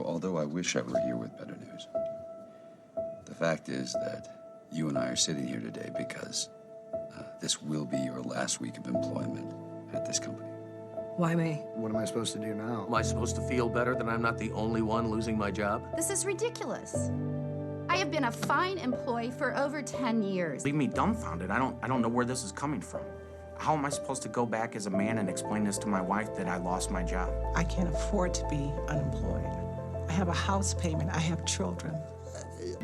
Although I wish I were here with better news, the fact is that you and I are sitting here today because this will be your last week of employment at this company. Why me? What am I supposed to do now? Am I supposed to feel better that I'm not the only one losing my job? This is ridiculous. I have been a fine employee for over 10 years. Leave me dumbfounded. I don't know where this is coming from. How am I supposed to go back as a man and explain this to my wife that I lost my job? I can't afford to be unemployed. I have a house payment. I have children.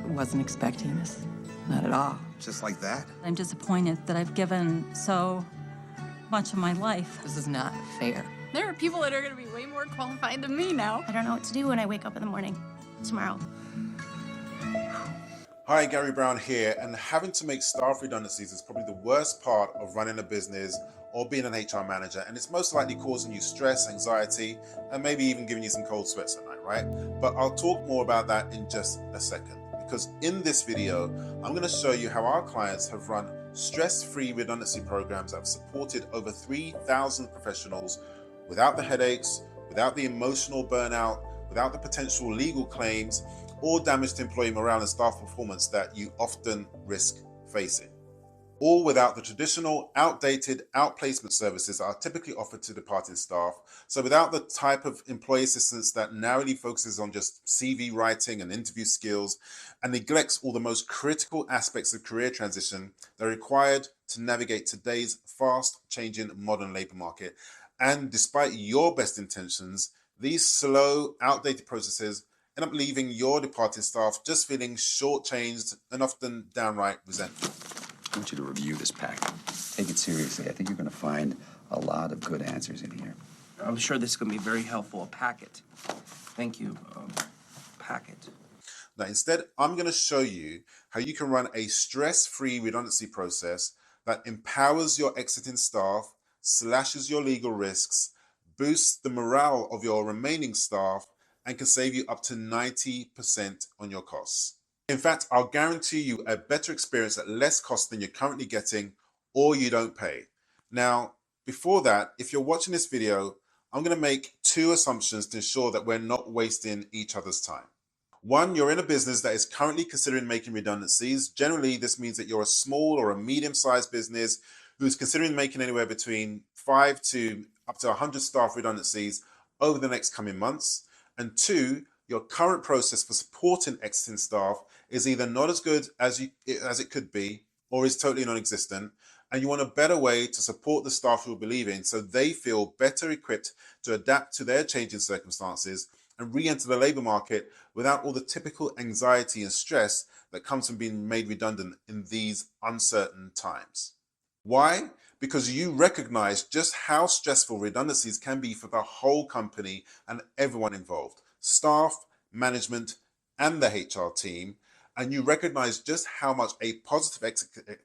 Wasn't expecting this. Not at all. Just like that? I'm disappointed that I've given so much of my life. This is not fair. There are people that are going to be way more qualified than me now. I don't know what to do when I wake up in the morning tomorrow. Hi, Gary Brown here, and having to make staff redundancies is probably the worst part of running a business or being an HR manager, and it's most likely causing you stress, anxiety, and maybe even giving you some cold sweats at night, right? But I'll talk more about that in just a second, because in this video, I'm going to show you how our clients have run stress-free redundancy programs that have supported over 3,000 professionals without the headaches, without the emotional burnout, without the potential legal claims, or damage to employee morale and staff performance that you often risk facing. All without the traditional, outdated outplacement services that are typically offered to departing staff. So without the type of employee assistance that narrowly focuses on just CV writing and interview skills and neglects all the most critical aspects of career transition that are required to navigate today's fast-changing modern labor market. And despite your best intentions, these slow, outdated processes end up leaving your departing staff just feeling shortchanged and often downright resentful. I want you to review this packet. Take it seriously. I think you're going to find a lot of good answers in here. I'm sure this is going to be very helpful. A packet. Thank you. Packet. Now, instead, I'm going to show you how you can run a stress-free redundancy process that empowers your exiting staff, slashes your legal risks, boosts the morale of your remaining staff, and can save you up to 90% on your costs. In fact, I'll guarantee you a better experience at less cost than you're currently getting, or you don't pay. Now, before that, if you're watching this video, I'm going to make two assumptions to ensure that we're not wasting each other's time. One, you're in a business that is currently considering making redundancies. Generally, this means that you're a small or a medium-sized business who's considering making anywhere between 5 to up to 100 staff redundancies over the next coming months. And two, your current process for supporting exiting staff is either not as good as it could be, or is totally non-existent, and you want a better way to support the staff who will be leaving so they feel better equipped to adapt to their changing circumstances and re-enter the labor market without all the typical anxiety and stress that comes from being made redundant in these uncertain times. Why? Because you recognize just how stressful redundancies can be for the whole company and everyone involved, staff, management, and the HR team. And you recognize just how much a positive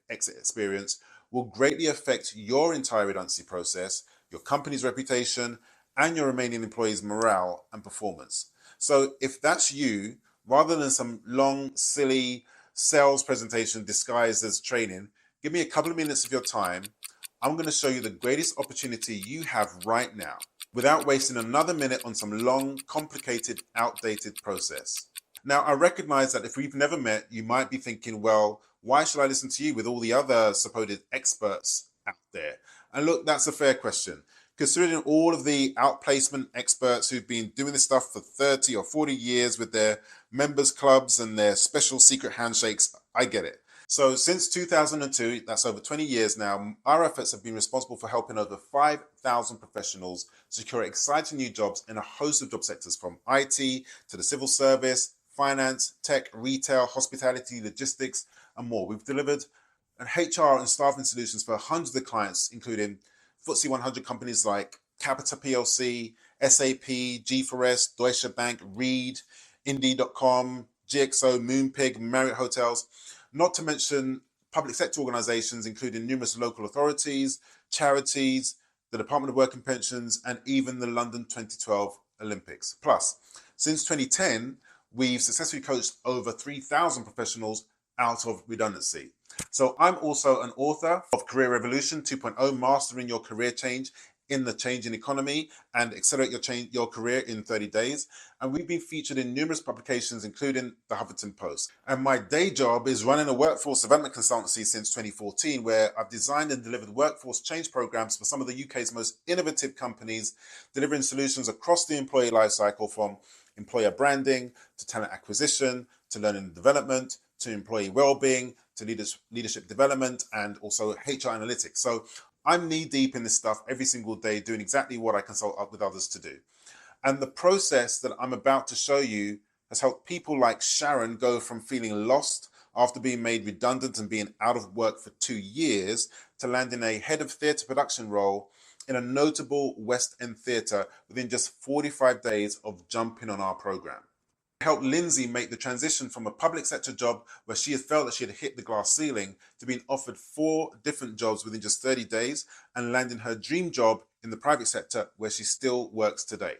exit experience will greatly affect your entire redundancy process, your company's reputation, and your remaining employees' morale and performance. So if that's you, rather than some long, silly sales presentation disguised as training, give me a couple of minutes of your time. I'm going to show you the greatest opportunity you have right now without wasting another minute on some long, complicated, outdated process. Now, I recognize that if we've never met, you might be thinking, well, why should I listen to you with all the other supposed experts out there? And look, that's a fair question. Considering all of the outplacement experts who've been doing this stuff for 30 or 40 years with their members clubs and their special secret handshakes, I get it. So since 2002, that's over 20 years now, our efforts have been responsible for helping over 5,000 professionals secure exciting new jobs in a host of job sectors, from IT to the civil service, finance, tech, retail, hospitality, logistics, and more. We've delivered HR and staffing solutions for hundreds of clients, including FTSE 100 companies like Capita PLC, SAP, G4S, Deutsche Bank, Reed, Indeed.com, GXO, Moonpig, Marriott Hotels, not to mention public sector organizations, including numerous local authorities, charities, the Department of Work and Pensions, and even the London 2012 Olympics. Plus, since 2010, we've successfully coached over 3,000 professionals out of redundancy. So I'm also an author of Career Revolution 2.0, Mastering Your Career Change in the changing economy and accelerate your career in 30 days. And we've been featured in numerous publications, including the Huffington Post. And my day job is running a workforce development consultancy since 2014, where I've designed and delivered workforce change programs for some of the UK's most innovative companies, delivering solutions across the employee lifecycle, from employer branding to talent acquisition to learning and development to employee well-being to leadership development and also HR analytics. So I'm knee deep in this stuff every single day, doing exactly what I consult up with others to do. And the process that I'm about to show you has helped people like Sharon go from feeling lost after being made redundant and being out of work for 2 years to landing a head of theatre production role in a notable West End theatre within just 45 days of jumping on our program. Helped Lindsay make the transition from a public sector job where she had felt that she had hit the glass ceiling to being offered 4 different jobs within just 30 days and landing her dream job in the private sector where she still works today.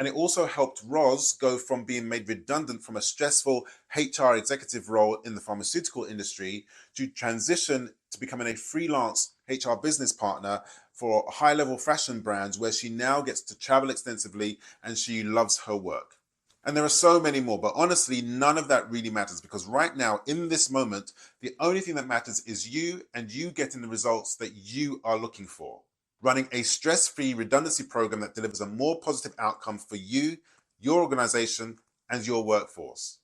And it also helped Roz go from being made redundant from a stressful HR executive role in the pharmaceutical industry to transition to becoming a freelance HR business partner for high-level fashion brands where she now gets to travel extensively and she loves her work. And there are so many more, but honestly, none of that really matters, because right now, in this moment, the only thing that matters is you and you getting the results that you are looking for. Running a stress-free redundancy program that delivers a more positive outcome for you, your organization, and your workforce.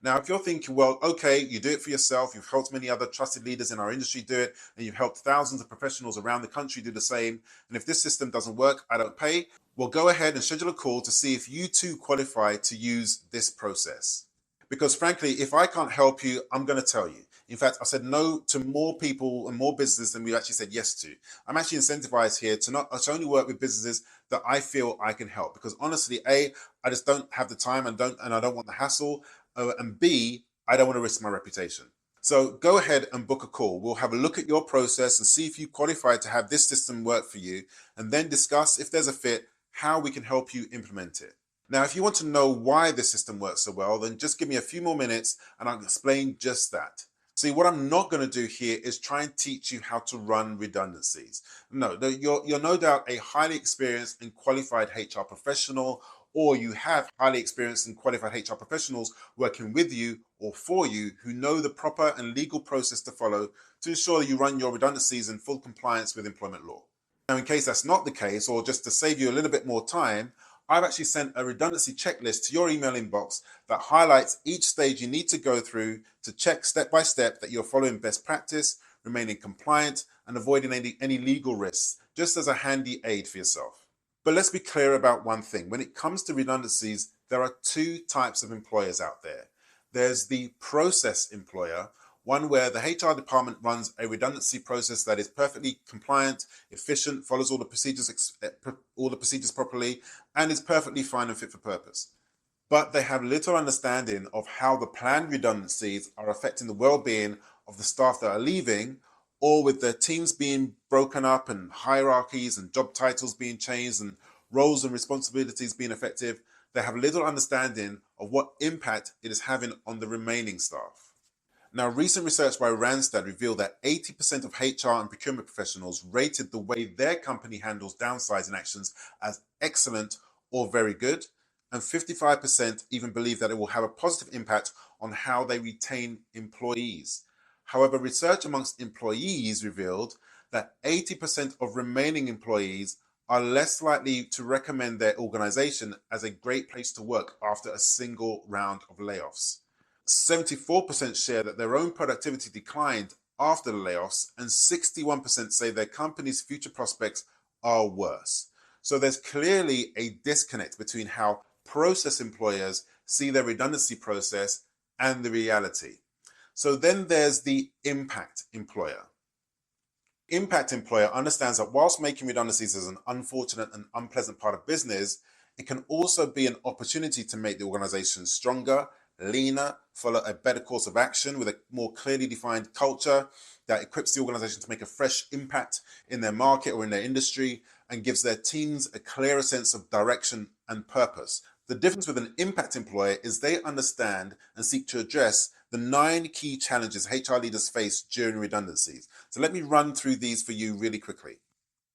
Now, if you're thinking, well, okay, you do it for yourself, you've helped many other trusted leaders in our industry do it, and you've helped thousands of professionals around the country do the same, and if this system doesn't work, I don't pay, well, go ahead and schedule a call to see if you too qualify to use this process. Because frankly, if I can't help you, I'm going to tell you. In fact, I said no to more people and more businesses than we actually said yes to. I'm actually incentivized here to only work with businesses that I feel I can help. Because honestly, A, I just don't have the time and I don't want the hassle. And B, I don't want to risk my reputation. So go ahead and book a call. We'll have a look at your process and see if you qualify to have this system work for you, and then discuss, if there's a fit, how we can help you implement it. Now, if you want to know why this system works so well, then just give me a few more minutes and I'll explain just that. See, what I'm not going to do here is try and teach you how to run redundancies. No, you're no doubt a highly experienced and qualified HR professional, or you have highly experienced and qualified HR professionals working with you or for you who know the proper and legal process to follow to ensure that you run your redundancies in full compliance with employment law. Now, in case that's not the case, or just to save you a little bit more time, I've actually sent a redundancy checklist to your email inbox that highlights each stage you need to go through to check step by step that you're following best practice, remaining compliant, and avoiding any legal risks, just as a handy aid for yourself. But let's be clear about one thing. When it comes to redundancies, there are 2 types of employers out there. There's the process employer, one where the HR department runs a redundancy process that is perfectly compliant, efficient, follows all the procedures properly, and is perfectly fine and fit for purpose. But they have little understanding of how the planned redundancies are affecting the well-being of the staff that are leaving, or with their teams being broken up and hierarchies and job titles being changed and roles and responsibilities being effective. They have little understanding of what impact it is having on the remaining staff. Now, recent research by Randstad revealed that 80% of HR and procurement professionals rated the way their company handles downsizing actions as excellent or very good, and 55% even believe that it will have a positive impact on how they retain employees. However, research amongst employees revealed that 80% of remaining employees are less likely to recommend their organization as a great place to work after a single round of layoffs. 74% share that their own productivity declined after the layoffs, and 61% say their company's future prospects are worse. So there's clearly a disconnect between how process employers see their redundancy process and the reality. So then there's the impact employer. Impact employer understands that whilst making redundancies is an unfortunate and unpleasant part of business, it can also be an opportunity to make the organization stronger, leaner, follow a better course of action with a more clearly defined culture that equips the organization to make a fresh impact in their market or in their industry, and gives their teams a clearer sense of direction and purpose. The difference with an impact employer is they understand and seek to address the 9 key challenges HR leaders face during redundancies. So let me run through these for you really quickly.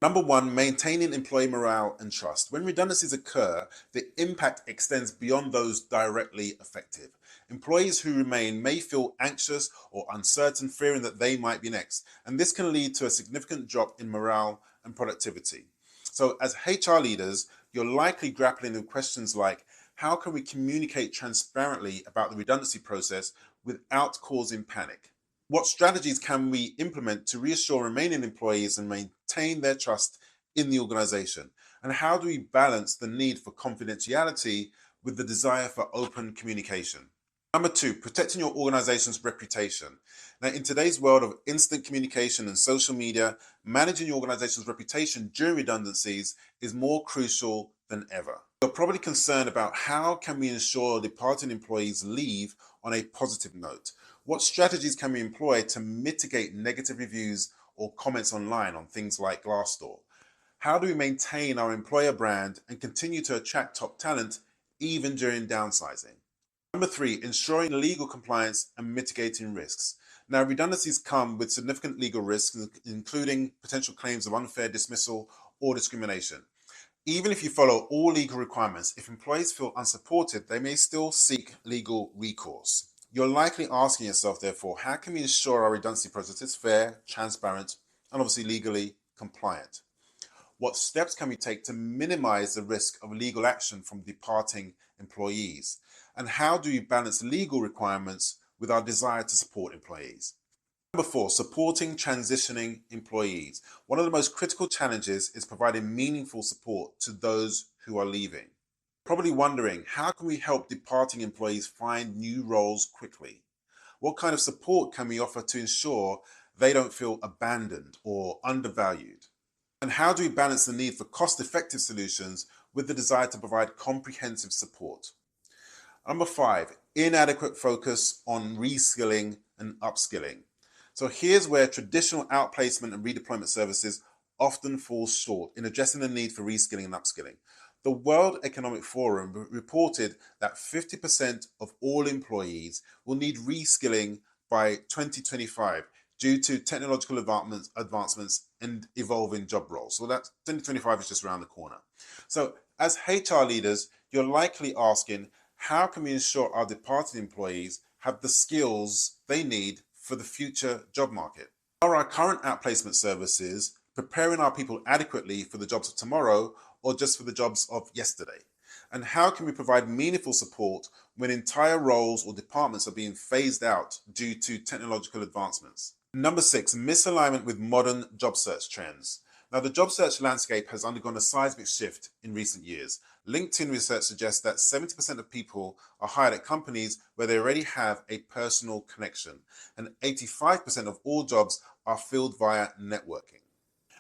Number one, maintaining employee morale and trust. When redundancies occur, the impact extends beyond those directly affected. Employees who remain may feel anxious or uncertain, fearing that they might be next, and this can lead to a significant drop in morale and productivity. So as HR leaders, you're likely grappling with questions like, how can we communicate transparently about the redundancy process without causing panic? What strategies can we implement to reassure remaining employees and maintain their trust in the organization? And how do we balance the need for confidentiality with the desire for open communication? Number two, protecting your organization's reputation. Now, in today's world of instant communication and social media, managing your organization's reputation during redundancies is more crucial than ever. You're probably concerned about how can we ensure departing employees leave on a positive note. What strategies can we employ to mitigate negative reviews or comments online on things like Glassdoor? How do we maintain our employer brand and continue to attract top talent even during downsizing? Number three, ensuring legal compliance and mitigating risks. Now, redundancies come with significant legal risks, including potential claims of unfair dismissal or discrimination. Even if you follow all legal requirements, if employees feel unsupported, they may still seek legal recourse. You're likely asking yourself, therefore, how can we ensure our redundancy process is fair, transparent, and obviously legally compliant? What steps can we take to minimize the risk of legal action from departing employees? And how do we balance legal requirements with our desire to support employees? Number four, supporting transitioning employees. One of the most critical challenges is providing meaningful support to those who are leaving. Probably wondering, how can we help departing employees find new roles quickly? What kind of support can we offer to ensure they don't feel abandoned or undervalued? And how do we balance the need for cost-effective solutions with the desire to provide comprehensive support? Number five, inadequate focus on reskilling and upskilling. So here's where traditional outplacement and redeployment services often fall short in addressing the need for reskilling and upskilling. The World Economic Forum reported that 50% of all employees will need reskilling by 2025 due to technological advancements and evolving job roles. So that 2025 is just around the corner. So as HR leaders, you're likely asking, how can we ensure our departed employees have the skills they need for the future job market? Are our current outplacement services preparing our people adequately for the jobs of tomorrow or just for the jobs of yesterday? And how can we provide meaningful support when entire roles or departments are being phased out due to technological advancements? Number six, misalignment with modern job search trends. Now, the job search landscape has undergone a seismic shift in recent years. LinkedIn research suggests that 70% of people are hired at companies where they already have a personal connection, and 85% of all jobs are filled via networking.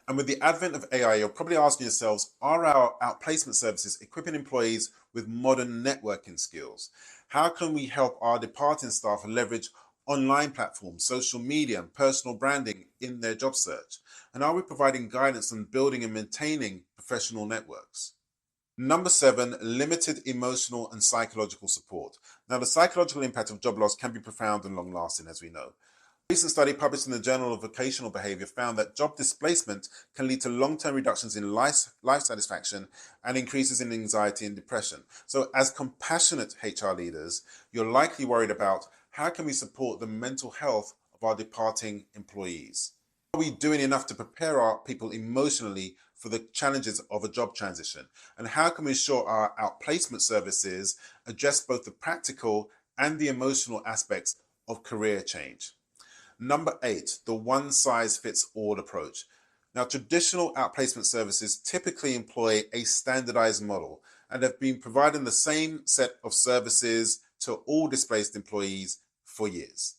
And with the advent of AI, you're probably asking yourselves, are our outplacement services equipping employees with modern networking skills? How can we help our departing staff leverage online platforms, social media, and personal branding in their job search? And are we providing guidance on building and maintaining professional networks? Number seven, limited emotional and psychological support. Now, the psychological impact of job loss can be profound and long-lasting, as we know. A recent study published in the Journal of Vocational Behavior found that job displacement can lead to long-term reductions in life satisfaction and increases in anxiety and depression. So as compassionate HR leaders, you're likely worried about, how can we support the mental health of our departing employees? Are we doing enough to prepare our people emotionally for the challenges of a job transition? And how can we ensure our outplacement services address both the practical and the emotional aspects of career change? Number eight, the one-size-fits-all approach. Now, traditional outplacement services typically employ a standardized model and have been providing the same set of services to all displaced employees for years.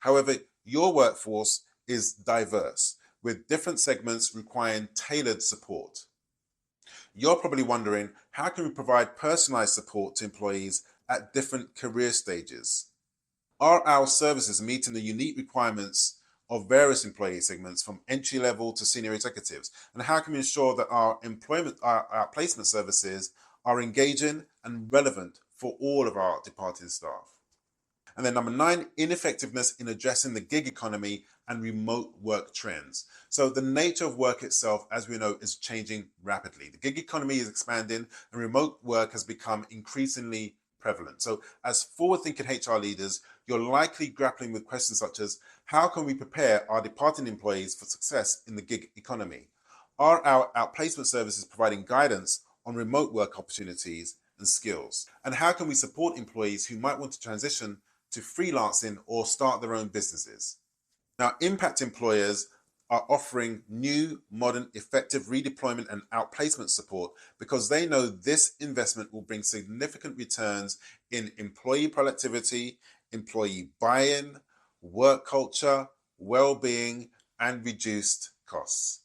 However, your workforce is diverse, with different segments requiring tailored support. You're probably wondering, how can we provide personalized support to employees at different career stages? Are our services meeting the unique requirements of various employee segments from entry level to senior executives? And how can we ensure that our placement services are engaging and relevant for all of our departing staff? And then number 9, ineffectiveness in addressing the gig economy and remote work trends. So the nature of work itself, as we know, is changing rapidly. The gig economy is expanding and remote work has become increasingly prevalent. So as forward-thinking HR leaders, you're likely grappling with questions such as, how can we prepare our departing employees for success in the gig economy? Are our outplacement services providing guidance on remote work opportunities and skills? And how can we support employees who might want to transition to freelancing or start their own businesses? Now, impact employers are offering new, modern, effective redeployment and outplacement support because they know this investment will bring significant returns in employee productivity, employee buy-in, work culture, well-being, and reduced costs.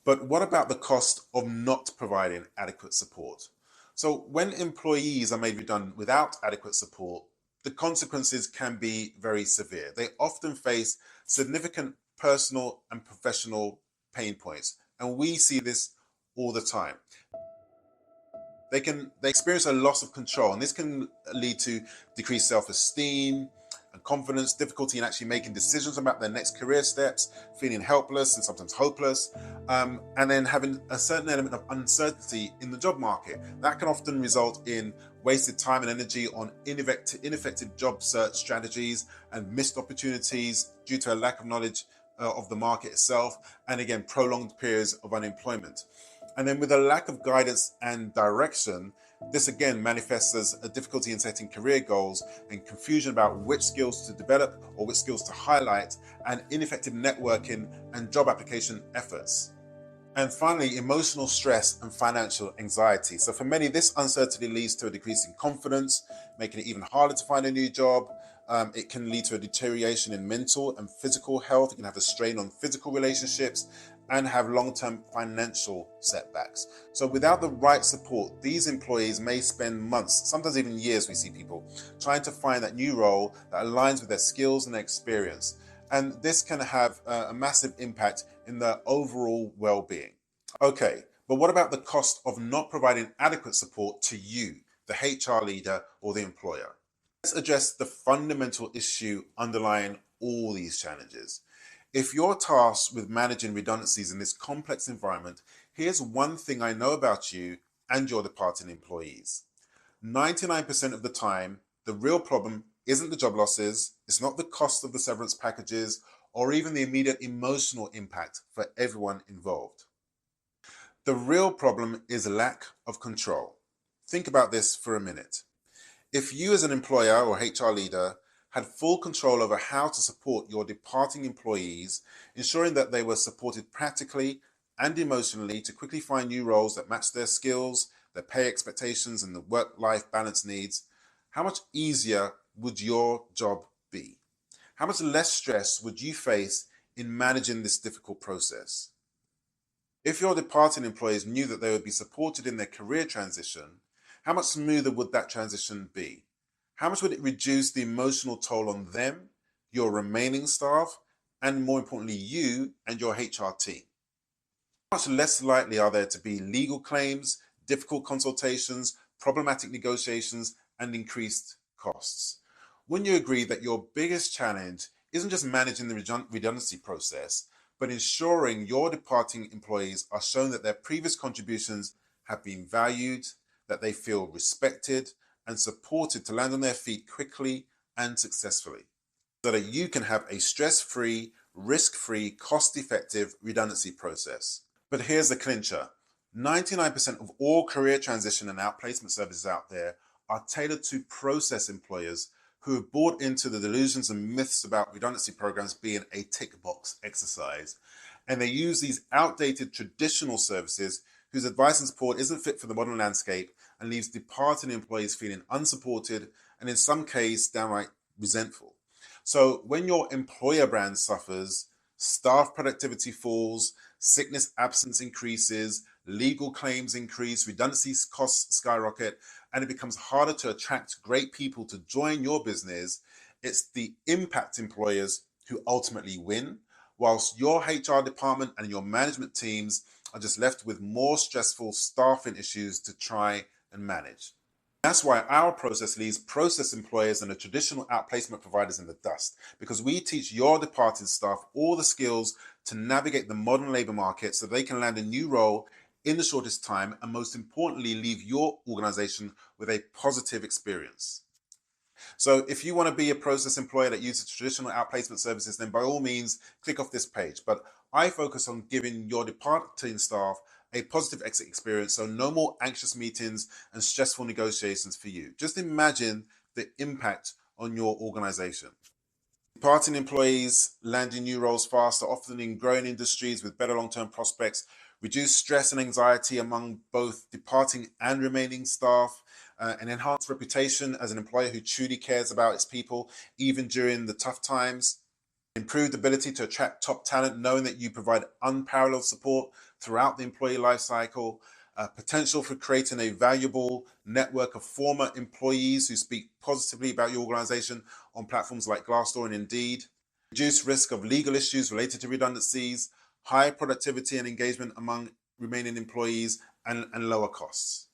But what about the cost of not providing adequate support? So when employees are made redundant without adequate support, the consequences can be very severe. They often face significant personal and professional pain points, and we see this all the time. They experience a loss of control, and this can lead to decreased self-esteem and confidence, difficulty in actually making decisions about their next career steps, feeling helpless and sometimes hopeless, and then having a certain element of uncertainty in the job market. That can often result in wasted time and energy on ineffective job search strategies and missed opportunities due to a lack of knowledge of the market itself, and again, prolonged periods of unemployment. And then with a lack of guidance and direction, this again manifests as a difficulty in setting career goals and confusion about which skills to develop or which skills to highlight, and ineffective networking and job application efforts. And finally, emotional stress and financial anxiety. So for many, this uncertainty leads to a decrease in confidence, making it even harder to find a new job. It can lead to a deterioration in mental and physical health. It can have a strain on physical relationships and have long-term financial setbacks. So without the right support, these employees may spend months, sometimes even years, we see people, trying to find that new role that aligns with their skills and their experience. And this can have a massive impact in their overall well-being. Okay, but what about the cost of not providing adequate support to you, the HR leader or the employer? Let's address the fundamental issue underlying all these challenges. If you're tasked with managing redundancies in this complex environment, here's one thing I know about you and your departing employees. 99% of the time, the real problem isn't the job losses, it's not the cost of the severance packages, or even the immediate emotional impact for everyone involved. The real problem is lack of control. Think about this for a minute. If you as an employer or HR leader had full control over how to support your departing employees, ensuring that they were supported practically and emotionally to quickly find new roles that match their skills, their pay expectations, and the work-life balance needs, how much easier would your job be? How much less stress would you face in managing this difficult process? If your departing employees knew that they would be supported in their career transition, how much smoother would that transition be? How much would it reduce the emotional toll on them, your remaining staff, and more importantly, you and your HR team? How much less likely are there to be legal claims, difficult consultations, problematic negotiations, and increased costs? Wouldn't you agree that your biggest challenge isn't just managing the redundancy process, but ensuring your departing employees are shown that their previous contributions have been valued, that they feel respected and supported to land on their feet quickly and successfully, so that you can have a stress-free, risk-free, cost-effective redundancy process? But here's the clincher. 99% of all career transition and outplacement services out there are tailored to process employers who have bought into the delusions and myths about redundancy programs being a tick box exercise. And they use these outdated traditional services whose advice and support isn't fit for the modern landscape and leaves departing employees feeling unsupported and in some cases downright resentful. So when your employer brand suffers, staff productivity falls, sickness absence increases, legal claims increase, redundancy costs skyrocket, and it becomes harder to attract great people to join your business, it's the impact employers who ultimately win, whilst your HR department and your management teams are just left with more stressful staffing issues to try and manage. That's why our process leaves process employers and the traditional outplacement providers in the dust, because we teach your departing staff all the skills to navigate the modern labor market so they can land a new role in the shortest time and, most importantly, leave your organization with a positive experience. So if you want to be a process employer that uses traditional outplacement services, then by all means, click off this page. But I focus on giving your departing staff a positive exit experience, so no more anxious meetings and stressful negotiations for you. Just imagine the impact on your organization. Departing employees landing new roles faster, often in growing industries with better long-term prospects, reduce stress and anxiety among both departing and remaining staff, an enhanced reputation as an employer who truly cares about its people, even during the tough times, improved ability to attract top talent, knowing that you provide unparalleled support throughout the employee life cycle, potential for creating a valuable network of former employees who speak positively about your organization on platforms like Glassdoor and Indeed, reduced risk of legal issues related to redundancies, high productivity and engagement among remaining employees, and lower costs.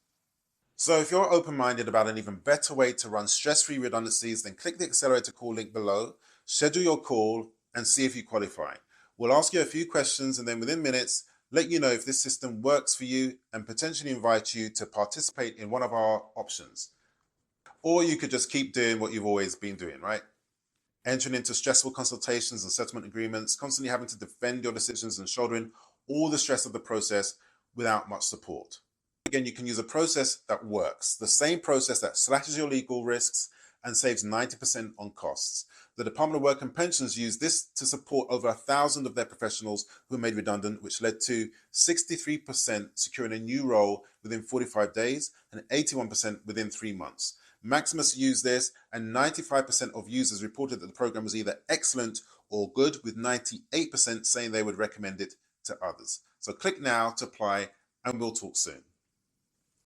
So if you're open-minded about an even better way to run stress-free redundancies, then click the accelerator call link below, schedule your call, and see if you qualify. We'll ask you a few questions and then within minutes, let you know if this system works for you and potentially invite you to participate in one of our options. Or you could just keep doing what you've always been doing, right? Entering into stressful consultations and settlement agreements, constantly having to defend your decisions and shouldering all the stress of the process without much support. Again, you can use a process that works, the same process that slashes your legal risks and saves 90% on costs. The Department of Work and Pensions used this to support over 1,000 of their professionals who were made redundant, which led to 63% securing a new role within 45 days and 81% within 3 months. Maximus used this, and 95% of users reported that the program was either excellent or good, with 98% saying they would recommend it to others. So click now to apply, and we'll talk soon.